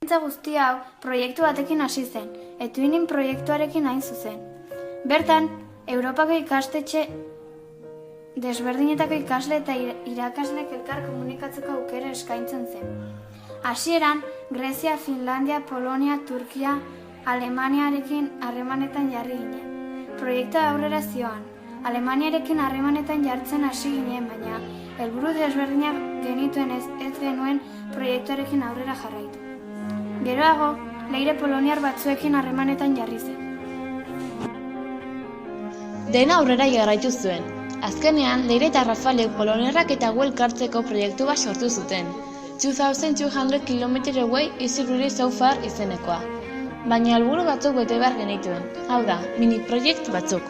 Guzti hau proiektu batekin hasi zen, Etwinning proiektuarekin hain zuzen. Bertan, Europako ikastetxe desberdinetako ikasle eta irakaslek elkar komunikatzeko aukera eskaintzen zen. Hasieran, Grezia, Finlandia, Polonia, Turkia, Alemaniarekin harremanetan jarri ginen. Proiektua aurrera zioan, Alemaniarekin harremanetan jartzen hasi ginen, baina helburu desberdinak genituen ez genuen proiektuarekin aurrera jarraitu. Geroago, Leire poloniar batzuekin harremanetan jarri zen. Dena aurrera jarraitu zuen. Azkenean, Leire eta Rafaelek poloniarrak eta gu elkartzeko proiektu bat sortu zuten. 2200 km away is really so far izenekoa. Baina helburu batzuk bete behar genituen. Hau da, mini proiektu batzuk.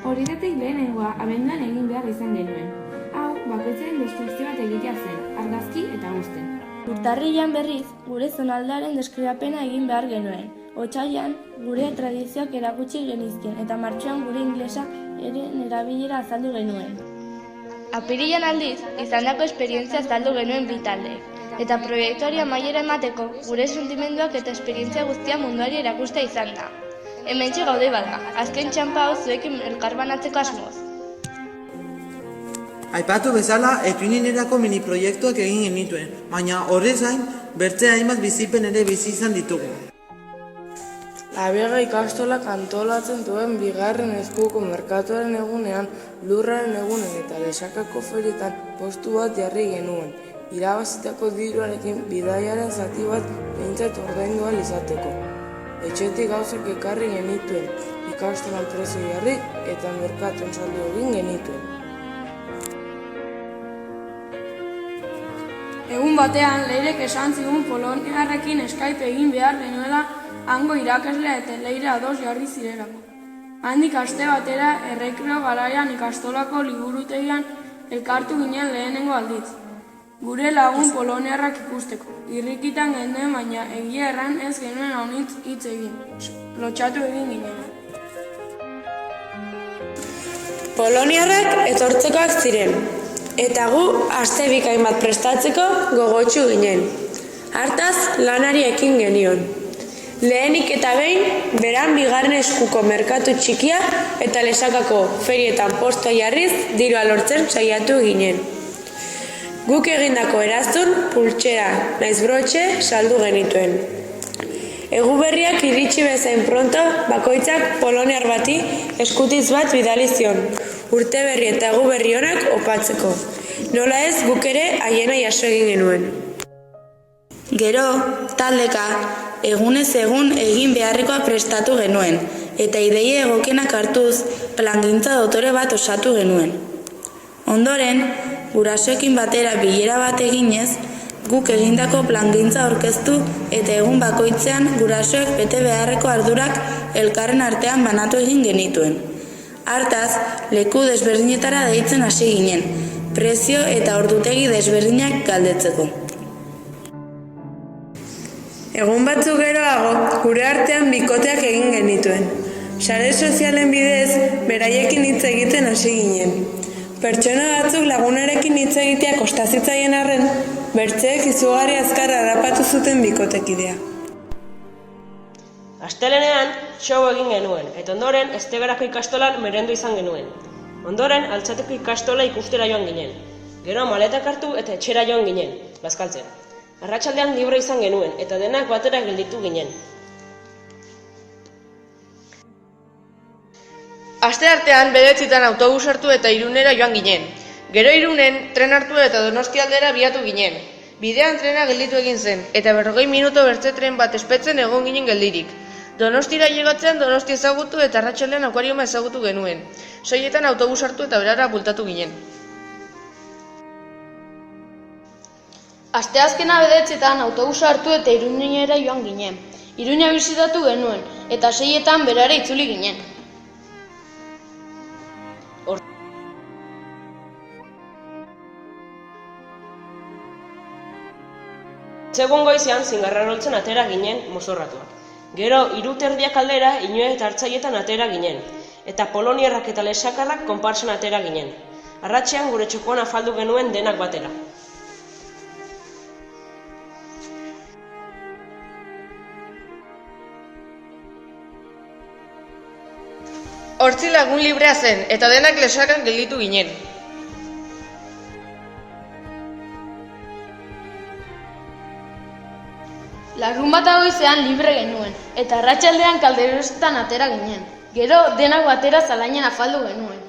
Horietatik lehenengoa abenduan egin behar izan genuen. Hau, bakoitzaren deskripzio bat egitea zen, argazki eta guzten. Urtarrilean berriz, gure zonaldearen deskribapena egin behar genuen. Otsailean, gure tradizioak erakutsi genizkien eta martxoan gure inglesa eren erabilera azaldu genuen. Apirilean aldiz, izandako esperientzia azaldu genuen bi taldeek. Eta proiektuari amaiera emateko, gure sentimenduak eta esperientzia guztia munduari erakustea izan da. Hementxe gaude bada, azken txanpa hau zuekin elkarbanatzeko asmoz. Aipatu bezala, Etwinningerako mini proiektuak egin genituen, baina horrez gain, bertze hainbat bizipen ere bizi izan ditugu. Labega ikastolak antolatzen duen bigarren eskuko merkatuaren egunean, lurraren egunen eta lesakako ferietan postu bat jarri genuen. Irabazitako diruarekin bidaiaren zati bat behintzat ordaindu ahal izateko. Etxetik gauzak ekarri genituen, ikastolan prezio jarri eta merkatuen saldu egin genituen. Egun batean, Leirek esan zigun poloniarrekin Skype egin behar genuela hango irakaslea eta Leire ados jarri zirelako. Handik aste batera, errekreo garaian ikastolako liburutegian elkartu ginen lehenengo aldiz. Gure lagun poloniarrak ikusteko. Irrikitan genuen, baina egia erran ez genuen haunitz hitz egin. Lotxatu egin ginen. Poloniarrak etortzekoak ziren, eta gu aste bikain bat prestatzeko gogotsu ginen. Hartaz, lanari ekin genion. Lehenik eta behin, beran bigarren eskuko merkatu txikia eta lesakako ferietan postua jarriz dirua lortzen saiatu ginen. Guk egindako eraztun, pultsera, naiz brotxe saldu genituen. Egu berriak iritsi bezain pronto, bakoitzak poloniar bati eskutiz bat bidali zion, urte berri eta egu berri onak opatzeko. Nola ez guk ere haiena jaso egin genuen. Gero, taldeka, egunez egun egin beharrekoa prestatu genuen, eta ideia egokienak hartuz plangintza dotore bat osatu genuen. Ondoren, gurasoekin batera bilera bat eginez, guk egindako plangintza aurkeztu eta egun bakoitzean gurasoek bete beharreko ardurak elkarren artean banatu egin genituen. Hartaz, leku desberdinetara deitzen hasi ginen, prezio eta ordutegi desberdinak galdetzeko. Egun batzuk geroago, gure artean bikoteak egin genituen. Sare sozialen bidez, beraiekin hitz egiten hasi ginen. Pertsona batzuk lagunarekin hitz egitea kostazitzaien arren, bertzeek izugarri azkar harrapatu zuten bikotekidea. Astelehenean, show egin genuen, eta ondoren, Estegarako ikastolan merendu izan genuen. Ondoren, Altxateko ikastola ikustera joan ginen. Gero maletak hartu eta etxera joan ginen, bazkaltzen. Arratsaldean libre izan genuen, eta denak batera gelditu ginen. Asteartean bedetzitan autobus hartu eta Irunera joan ginen. Gero Irunen tren hartu eta Donostia aldera biatu ginen. Bidean trena gelditu egin zen, eta 40 minutu bertze tren bat espetzen egon ginen geldirik. Donostira llegatzean Donosti ezagutu eta arratsaldean akuarioma ezagutu genuen. 6etan autobus hartu eta berara bultatu ginen. Asteazkena bedetzetan autobusa hartu eta Irunera joan ginen. Iruña bisitatu genuen, eta 6etan berara itzuli ginen. Segun goizean zingarraroltzen atera ginen mozorratuak. Gero 3:30 aldera Inue eta Hartzaietan atera ginen, eta poloniarrak eta lesakarrak konpartsan atera ginen. Arratsean gure txokoan afaldu genuen denak batera. hortzi lagun librea zen, eta denak lesakan gelditu ginen. Larunbata goizean libre genuen, eta arratsaldean kalderosetan atera ginen. Gero denak batera zalainen afaldu genuen.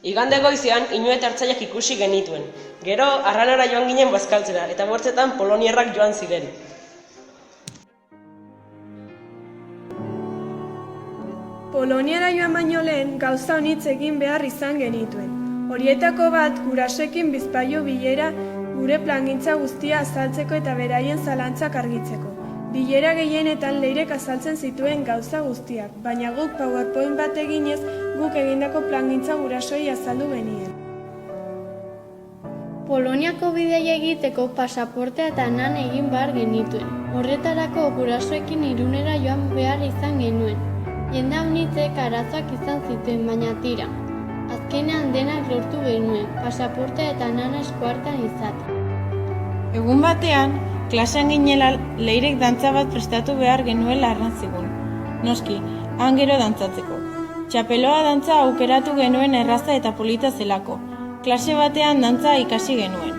Igande goizean inu eta hartzaileak ikusi genituen. Gero arralara joan ginen bazkaltzera, eta bortzetan poloniarrak joan ziren. Poloniara joan baino lehen gauza honitz egin behar izan genituen. Horietako bat gurasoekin bizpaio bilera gure plangintza guztia azaltzeko eta beraien zalantzak argitzeko. Bilera gehienetan Leirek azaltzen zituen gauza guztiak, baina guk PowerPoint bat eginez guk egindako plangintza gurasoi azaldu genien. Poloniako bidaia egiteko pasaportea eta nan egin behar genituen. Horretarako gurasoekin Irunera joan behar izan genuen. Jende honitzek arazoak izan zituen, baina tira. Azkenean denak lortu genuen, pasaportea eta nana eskuartean izaten. Egun batean, klasean ginela Leirek dantza bat prestatu behar genuela arran zigun. Noski, han gero dantzatzeko. Txapeloa dantza aukeratu genuen erraza eta polita zelako. Klase batean dantza ikasi genuen.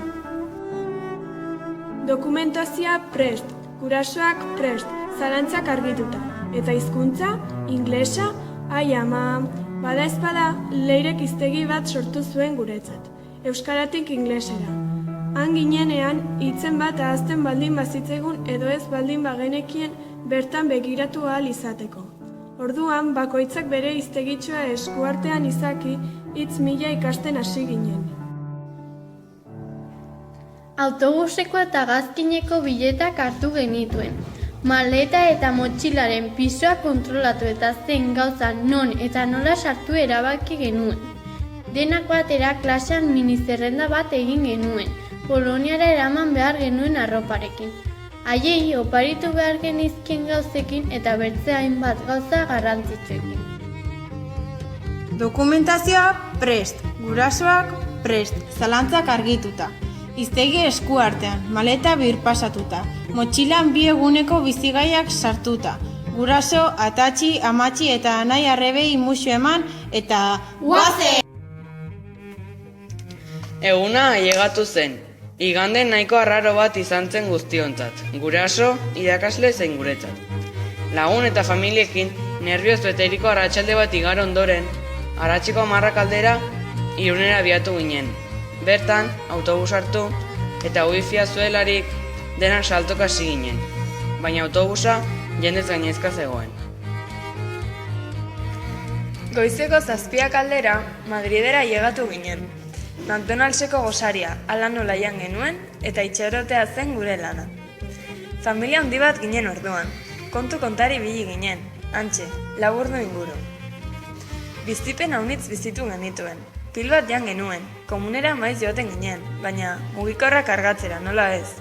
Dokumentazioa prest, gurasoak prest, zalantzak argituta. Eta hizkuntza, inglesa, ai ama, bada ezpada, Leirek hiztegi bat sortu zuen guretzat. Euskaratik inglesera. Han ginenean, hitzen bat ahazten baldin bazitzegun edo ez baldin bagenekien bertan begiratu ahal izateko. Orduan, bakoitzak bere hiztegitxoa eskuartean izaki, hitz mila ikasten hasi ginen. Autobuseko eta gazkineko biletak hartu genituen. Maleta eta motxilaren pisoa kontrolatu eta zen gauza non eta nola sartu erabaki genuen. Denak batera klasean minizerrenda bat egin genuen. Poloniara eraman behar genuen arroparekin. Haiei oparitu behar genizkien gauzekin eta bertze hainbat gauza garrantzitsuekin. Dokumentazioa prest, gurasoak prest, zalantzak argituta. Hiztegi eskuartean, maleta birpasatuta, motxilan bi eguneko bizigaiak sartuta. Guraso, atatxi, amatxi eta anai arrebei musu eman eta guaze! Eguna ailegatu zen. Igande nahiko arraro bat izan zen guztiontzat, guraso, irakasle zein guretzat. Lagun eta familiekin nervioz beteriko arratsalde bat igaro ondoren, arratsiko 10 aldera Irunera abiatu ginen. Bertan, autobus hartu eta wifia zuelarik denak saltoka hasi ginen, baina autobusa jendez gainezka zegoen. Goizeko 7 aldera Madridera ailegatu ginen. McDonaldseko gosaria, ala nola jan genuen, eta itxarotea zen gure lana. Familia handi bat ginen orduan, kontu kontari bili ginen, antxe, laburdu inguru. Bizipen haunitz bizitu genituen, pil bat jan genuen, komunera maiz joaten ginen, baina mugikorrak kargatzera, nola ez.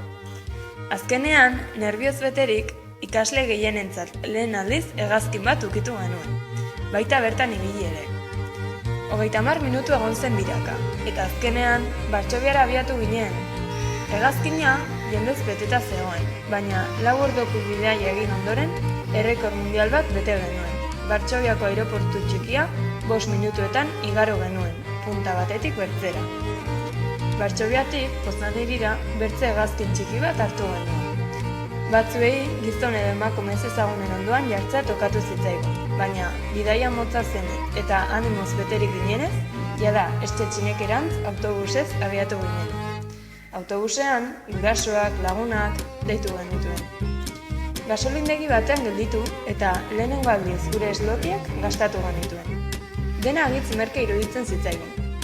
Azkenean, nervioz beterik, ikasle gehienentzat lehen aldiz hegazkin bat ukitu genuen, baita bertan ibili ere. 30 minutu egon zen biraka, eta azkenean, Bartxobiara abiatu ginen. Hegazkina jendez beteta zegoen, baina 4 ordoko bidaia egin ondoren, errekor mundial bat bete genuen. Bartxobiako aireportu txikia 5 minutuetan igaro genuen, punta batetik bertzera. Bartxobiatik, Poznanirira, bertze hegazkin txiki bat hartu genuen. Batzuei, gizon edo emakume ezagunen ondoan jartzea tokatu zitzaigun, baina bidaia motza zenik eta animoz beterik ginenez, jada estetxinekerantz autobusez abiatu ginen. Autobusean, gurasoak, lagunak, deitu genituen. Gasolindegi batean gelditu eta lehenengo aldiz gure eslotiak gastatu genituen. Dena agitz merke iruditzen zitzaigun.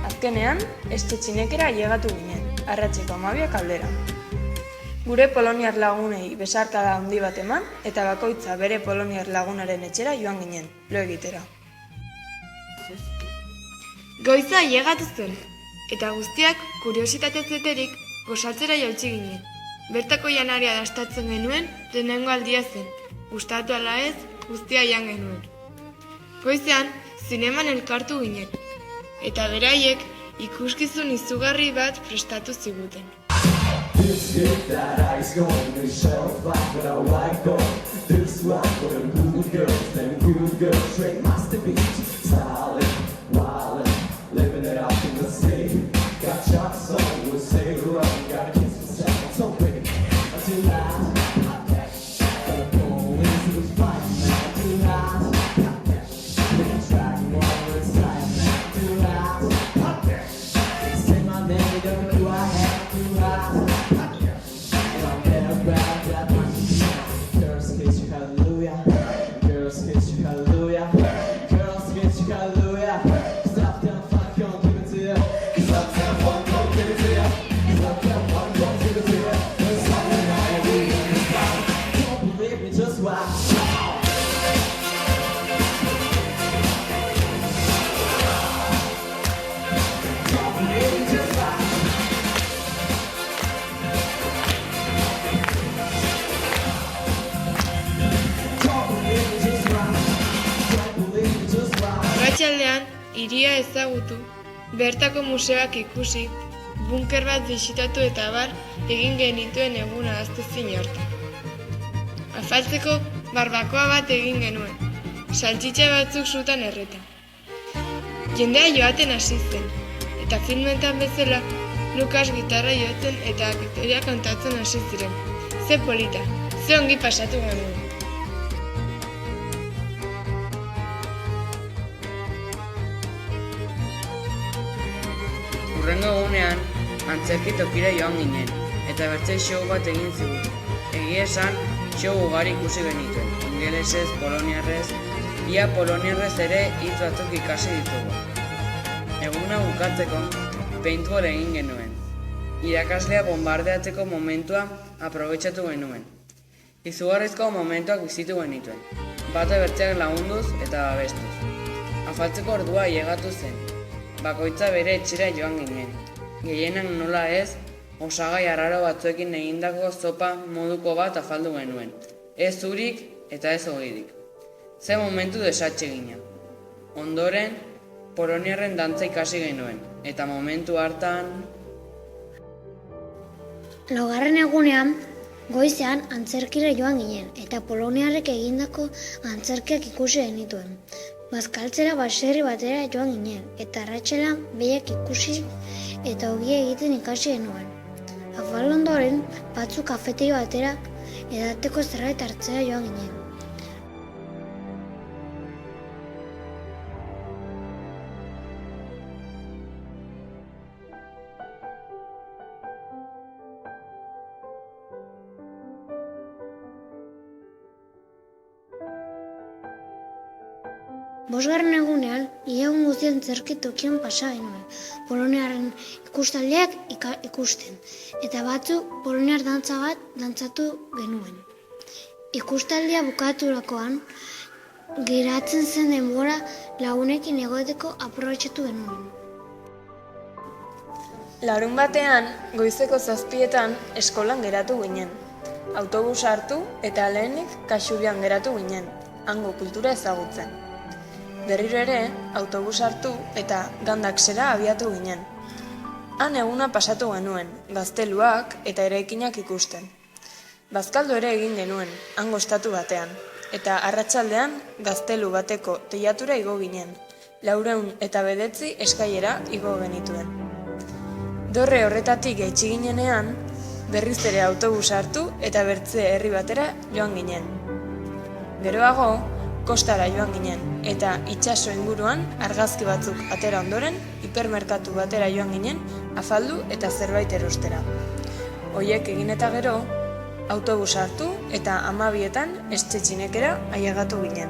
Azkenean, estetxinekera ailegatu ginen, arratseko 12 aldera. Gure poloniar lagunei besarkada handi bat eman eta bakoitza bere poloniar lagunaren etxera joan ginen, lo egitera. Goiza ailegatu zen, eta guztiak kuriositatez beterik gosaltzera jautsi ginen. Bertako janaria dastatzen genuen lehenengo aldia zen, gustatu ala ez guztia jan genuen. Goizean, zineman elkartu ginen, eta beraiek ikuskizun izugarri bat prestatu ziguten. Arratsaldean, hiria ezagutu, bertako museoak ikusi, bunker bat bisitatu eta abar egin genituen eguna ahaztezin hartan. Afaltzeko barbakoa bat egin genuen, saltxitxa batzuk sutan erreta. Jendea joaten hasi zen, eta filmetan bezala Lukas gitarra jotzen eta Victoria kantatzen hasi ziren. Ze polita, ze ongi pasatu genuen. Hurrengo egunean, antzerki tokira joan ginen, eta bertze show bat egin ziguten. Egia esan, show ugari ikusi genituen, ingelesez, poloniarrez, ia poloniarrez ere hitz batzuk ikasi ditugu. Eguna bukatzeko, paintball egin genuen. Irakaslea bombardeatzeko momentua aprobetxatu genuen. Izugarrizko momentuak bizitu genituen, bata bertzeak lagunduz eta babestuz. Afaltzeko ordua llegatu zen. Bakoitza bere etxera joan ginen. Gehienak nola ez, osagai arraro batzuekin egindako zopa moduko bat afaldu genuen. Ez zurik eta ez ogirik. Ze momentu desatxe gina. Ondoren, poloniarren dantza ikasi genuen. Eta momentu hartan... Laugarren egunean, goizean antzerkira joan ginen. Eta poloniarrek egindako antzerkiak ikusi genituen. Bazkaltzera baserri batera joan ginen, eta arratsaldean behiak ikusi eta ogia egiten ikasi genuen. Afaldu ondoren, batzuk kafeteri batera edateko zerbait hartzera joan ginen. Bosgarren egunean, iagun guztien antzerki tokian pasa genuen, poloniarren ikustaldiak ikusten, eta batzuk poloniar dantza bat dantzatu genuen. Ikustaldia bukaturakoan, geratzen zen denbora lagunekin egoteko aprobetxatu genuen. Larun batean, goizeko 7:00 eskolan geratu ginen. Autobus hartu eta lehenik Kaxubian geratu ginen, hango kultura ezagutzen. Berriro ere, autobus hartu eta Gandaxera abiatu ginen. Han eguna pasatu genuen, gazteluak eta eraikinak ikusten. Bazkaldu ere egin genuen, hango estatu batean, eta arratsaldean gaztelu bateko teilatura igo ginen, 409 eskailera igo genituen. Dorre horretatik jaitsi ginenean, berriz ere autobus hartu eta bertze herri batera joan ginen. Geroago, kostara joan ginen, eta itsaso inguruan argazki batzuk atera ondoren, hipermerkatu batera joan ginen, afaldu eta zerbait erostera. Hoiek egin eta gero, autobus hartu eta 12:00 Estetxinekera ailegatu ginen.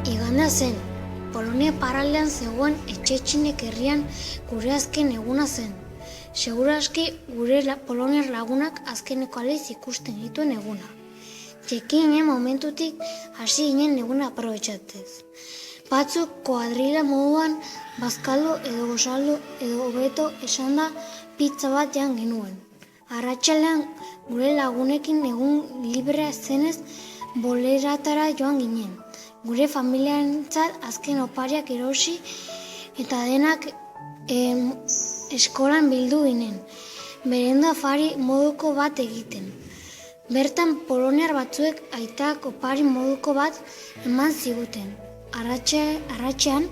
Igandea zen, Polonia parraldean zegoen etxetxinek herrian gure azken eguna zen. Seguraski gure poloniar lagunak azkeneko aldiz ikusten dituen eguna. Jeki ginen momentutik hasi ginen eguna aprobetxatzez. Batzuk koadrila moduan bazkaldu edo gozaldu edo hobeto esan da pizza bat jan genuen. Arratsaldean gure lagunekin egun librea zenez boleratara joan ginen. Gure familiarentzat azken opariak erosi eta denak eskolan bildu ginen. Merenda afari moduko bat egiten. Bertan poloniar batzuek aitak opari moduko bat eman ziguten. Arratsean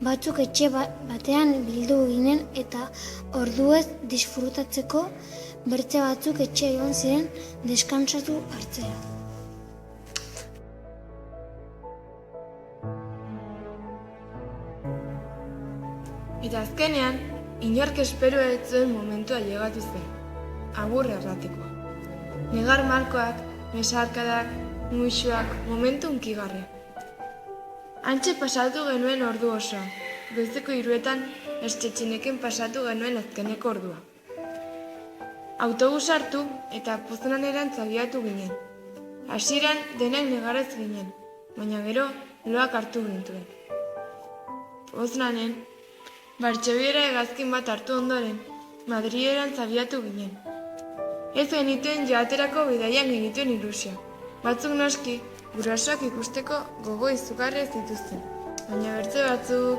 batzuk etxe batean bildu ginen eta orduez disfrutatzeko bertze batzuk etxe egon ziren deskansatu hartzera. Eta azkenean, inork esperoa ez zuen momentua llegatu zen. Agur erratikoa. Negar malkoak, mesarkadak, muixoak, momentu unkigarri. Antxe pasatu genuen ordu osoa. Goizeko 3etan estetxineken pasatu genuen azkeneko ordua. Autobus hartu eta Poznanerantz abiatu ginen. Hasieran denak negarrez ginen, baina gero loak hartu gintuen. Poznanen, Bartxobiera hegazkin bat hartu ondoren, Madriderantz abiatu ginen. Ez genituen joaterako bidaian genituen ilusia. Batzuk noski, gurasoak ikusteko gogo izugarri ez dituzten. Baina bertze batzuk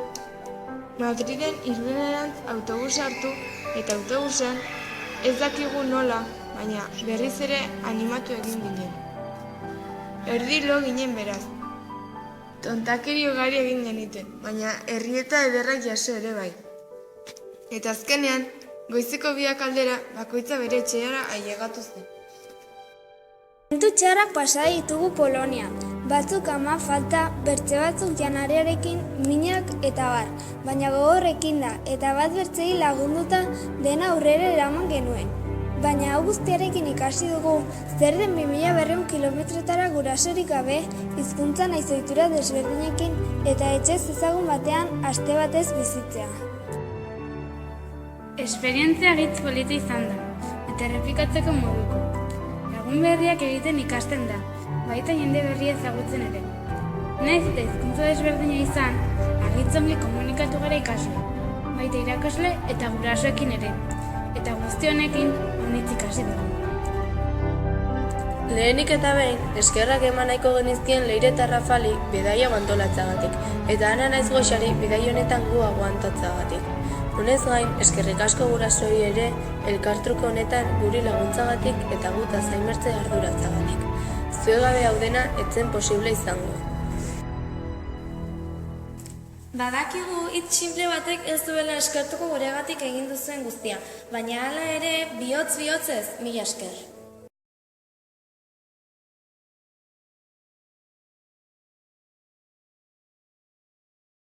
Madriden Irunarantz autobus hartu eta autobusean ez dakigu nola, baina berriz ere animatu egin ginen. Erdi lo ginen beraz. Tontakeri ugari egin geniten, baina herrieta ederrak jaso ere bai. Eta azkenean, goizeko 2 aldera bakoitza bere etxeara ailegatu zen. Momentu txarrak pasa ditugu Polonia. Batzuk ama falta, bertze batzuk janariarekin, minak eta bar, baina gogorrekin da, eta bat bertzei lagunduta dena aurrera eraman genuen. Baina hau guztiarekin ikasi dugu, zer den 2200 kilometrotara gurasorik gabe, hizkuntza nahiz ohitura desberdinekin eta etxez ezagun batean aste batez bizitzea. Esperientzia gitz polita izan da, eta errepikatzeko moduko. Lagun berriak egiten ikasten da, baita jende berria ezagutzen ere. Nahiz eta hizkuntza desberdina izan, agitzongi komunikatu gara ikasle, baita irakasle eta gurasoekin ere, eta guzti honekin honitz ikasi dugu. Lehenik eta behin, eskerrak eman nahiko genizkien Leire eta Rafali bidaia antolatzagatik, eta Ana naiz Goxari bidai honetan gu aguantatzagatik. Honez gain, eskerrik asko gurasoei ere elkartruke honetan guri laguntzagatik eta guta zainbertze arduratzagatik. Zue gabe hau dena etzen posible izango. Badakigu hitz simple batek ez duela eskertuko guregatik egin duzuen guztia, baina hala ere bihotz-bihotzez, mila esker.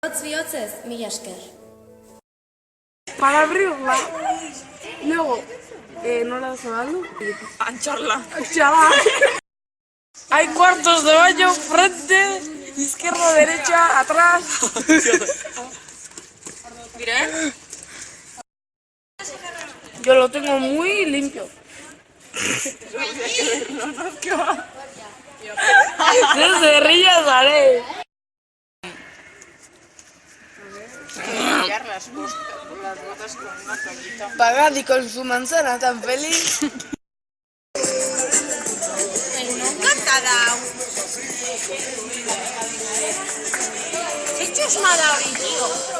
Bihotz-bihotzez, mila esker. Para abrirla, luego, ¿no la has dado? Ancharla. Hay cuartos de baño, frente, izquierda, derecha, atrás. Mira, yo lo tengo muy limpio. No se ríe, sale. Las botas con una toallita. Pagadi con su manzana tan feliz. Esto es maravilloso.